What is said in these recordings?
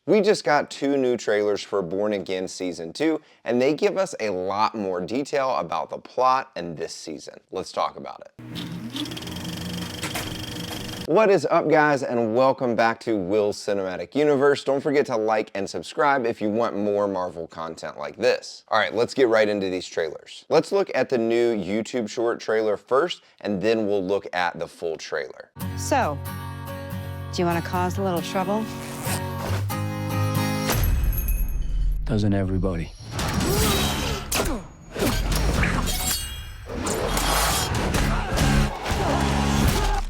We just got 2 new trailers for Born Again Season 2, and they give us a lot more detail about the plot and this season. Let's talk about it. What is up, guys, and welcome back to Will's Cinematic Universe. Don't forget to like and subscribe if you want more Marvel content like this. All right, let's get right into these trailers. Let's look at the new YouTube short trailer first, and then we'll look at the full trailer. So, do you want to cause a little trouble? Doesn't everybody?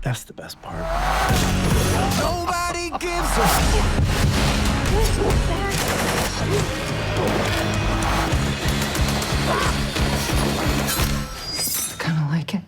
That's the best part. Nobody gives a Kind of like it.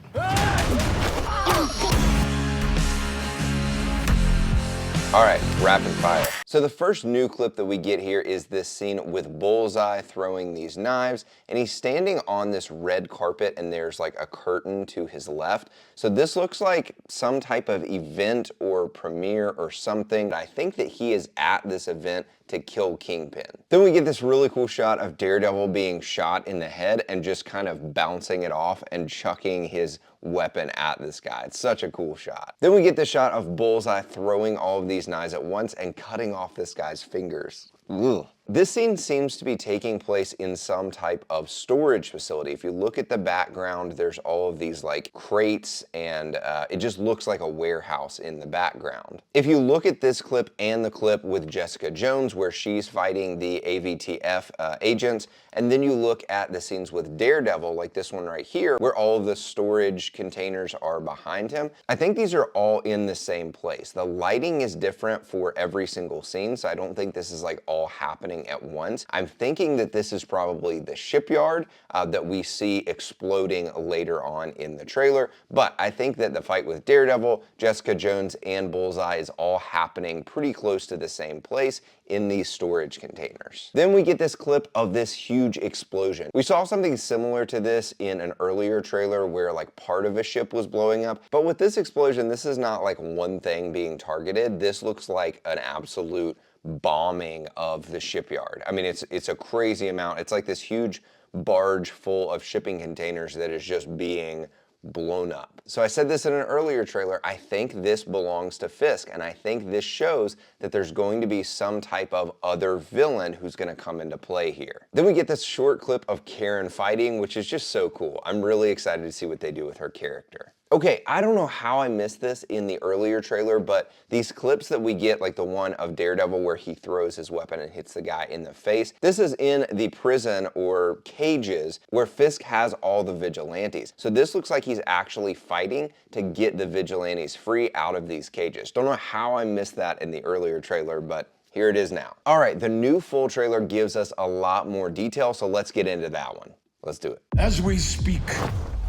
All right, rapid fire. So the first new clip that we get here is this scene with Bullseye throwing these knives, and he's standing on this red carpet and there's like a curtain to his left. So this looks like some type of event or premiere or something. I think that he is at this event to kill Kingpin. Then we get this really cool shot of Daredevil being shot in the head and just kind of bouncing it off and chucking his weapon at this guy. It's such a cool shot. Then we get the shot of Bullseye throwing all of these knives at once and cutting off this guy's fingers. Ugh. This scene seems to be taking place in some type of storage facility. If you look at the background, there's all of these like crates and it just looks like a warehouse in the background. If you look at this clip and the clip with Jessica Jones where she's fighting the AVTF agents, and then you look at the scenes with Daredevil, like this one right here, where all of the storage containers are behind him, I think these are all in the same place. The lighting is different for every single scene, so I don't think this is like all happening at once. I'm thinking that this is probably the shipyard that we see exploding later on in the trailer, but I think that the fight with Daredevil, Jessica Jones, and Bullseye is all happening pretty close to the same place in these storage containers. Then we get this clip of this huge explosion. We saw something similar to this in an earlier trailer where like part of a ship was blowing up, but with this explosion, this is not like one thing being targeted. This looks like an absolute bombing of the shipyard. I mean, it's a crazy amount. It's like this huge barge full of shipping containers that is just being blown up. So I said this in an earlier trailer, I think this belongs to Fisk, and I think this shows that there's going to be some type of other villain who's going to come into play here. Then we get this short clip of Karen fighting, which is just so cool. I'm really excited to see what they do with her character. Okay, I don't know how I missed this in the earlier trailer, but these clips that we get, like the one of Daredevil where he throws his weapon and hits the guy in the face, this is in the prison or cages where Fisk has all the vigilantes. So this looks like he's actually fighting to get the vigilantes free out of these cages. Don't know how I missed that in the earlier trailer, but here it is now. All right, the new full trailer gives us a lot more detail, so let's get into that one. Let's do it. As we speak,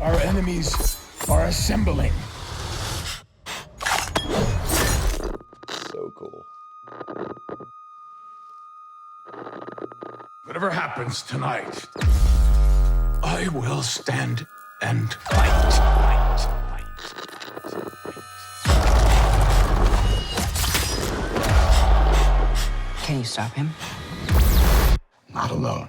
our enemies are assembling. So cool. Whatever happens tonight, I will stand and fight. Can you stop him? Not alone.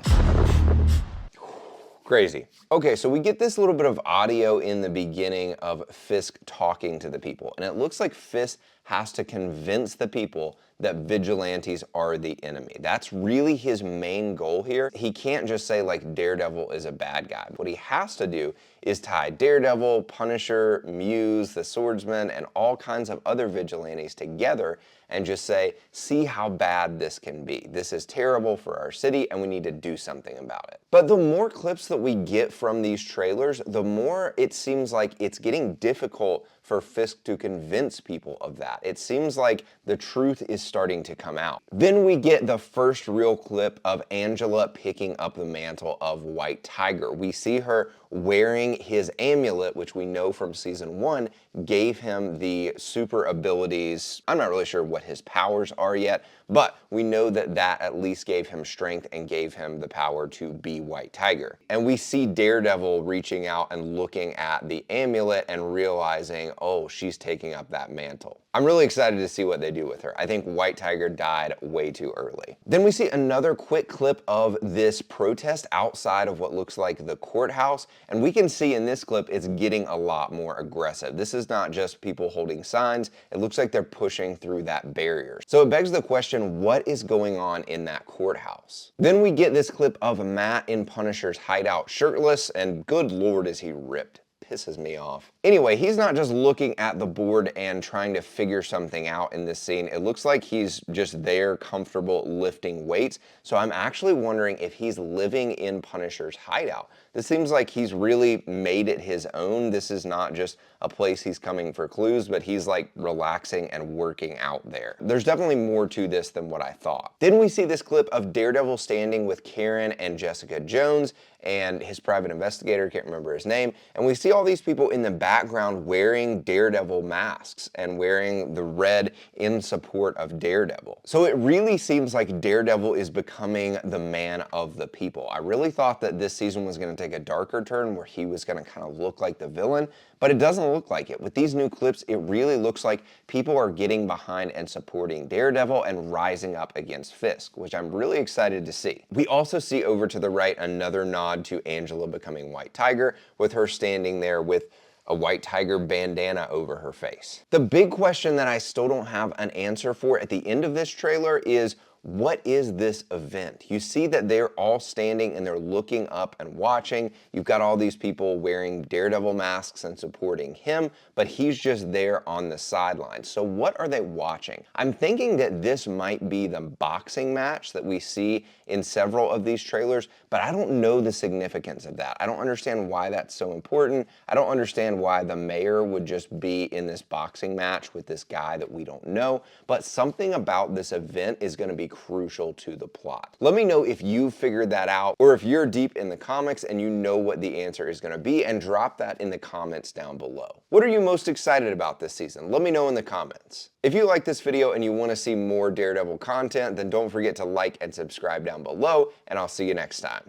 Crazy. Okay, so we get this little bit of audio in the beginning of Fisk talking to the people, and it looks like Fisk has to convince the people that vigilantes are the enemy. That's really his main goal here. He can't just say like Daredevil is a bad guy. What he has to do is tie Daredevil, Punisher, Muse, the Swordsman, and all kinds of other vigilantes together and just say, see how bad this can be. This is terrible for our city and we need to do something about it. But the more clips that we get from these trailers, the more it seems like it's getting difficult for Fisk to convince people of that. It seems like the truth is starting to come out. Then we get the first real clip of Angela picking up the mantle of White Tiger. We see her wearing his amulet, which we know from season 1 gave him the super abilities. I'm not really sure what his powers are yet, but we know that that at least gave him strength and gave him the power to be White Tiger. And we see Daredevil reaching out and looking at the amulet and realizing, oh, she's taking up that mantle. I'm really excited to see what they do with her. I think White Tiger died way too early. Then we see another quick clip of this protest outside of what looks like the courthouse, and we can see in this clip it's getting a lot more aggressive. This is not just people holding signs, it looks like they're pushing through that barrier. So it begs the question, what is going on in that courthouse? Then we get this clip of Matt in Punisher's hideout shirtless, and good lord is he ripped. Pisses me off. Anyway, he's not just looking at the board and trying to figure something out in this scene. It looks like he's just there comfortable lifting weights. So I'm actually wondering if he's living in Punisher's hideout. This seems like he's really made it his own. This is not just a place he's coming for clues, but he's like relaxing and working out there. There's definitely more to this than what I thought. Then we see this clip of Daredevil standing with Karen and Jessica Jones and his private investigator, can't remember his name, and we see all these people in the background wearing Daredevil masks and wearing the red in support of Daredevil. So it really seems like Daredevil is becoming the man of the people. I really thought that this season was going to take a darker turn where he was going to kind of look like the villain, but it doesn't look like it. With these new clips, it really looks like people are getting behind and supporting Daredevil and rising up against Fisk, which I'm really excited to see. We also see over to the right another nod to Angela becoming White Tiger, with her standing there with a White Tiger bandana over her face. The big question that I still don't have an answer for at the end of this trailer is, what is this event? You see that they're all standing and they're looking up and watching. You've got all these people wearing Daredevil masks and supporting him, but he's just there on the sidelines. So what are they watching? I'm thinking that this might be the boxing match that we see in several of these trailers, but I don't know the significance of that. I don't understand why that's so important. I don't understand why the mayor would just be in this boxing match with this guy that we don't know, but something about this event is going to be crucial to the plot. Let me know if you figured that out, or if you're deep in the comics and you know what the answer is going to be, and drop that in the comments down below. What are you most excited about this season? Let me know in the comments. If you like this video and you want to see more Daredevil content, then don't forget to like and subscribe down below, and I'll see you next time.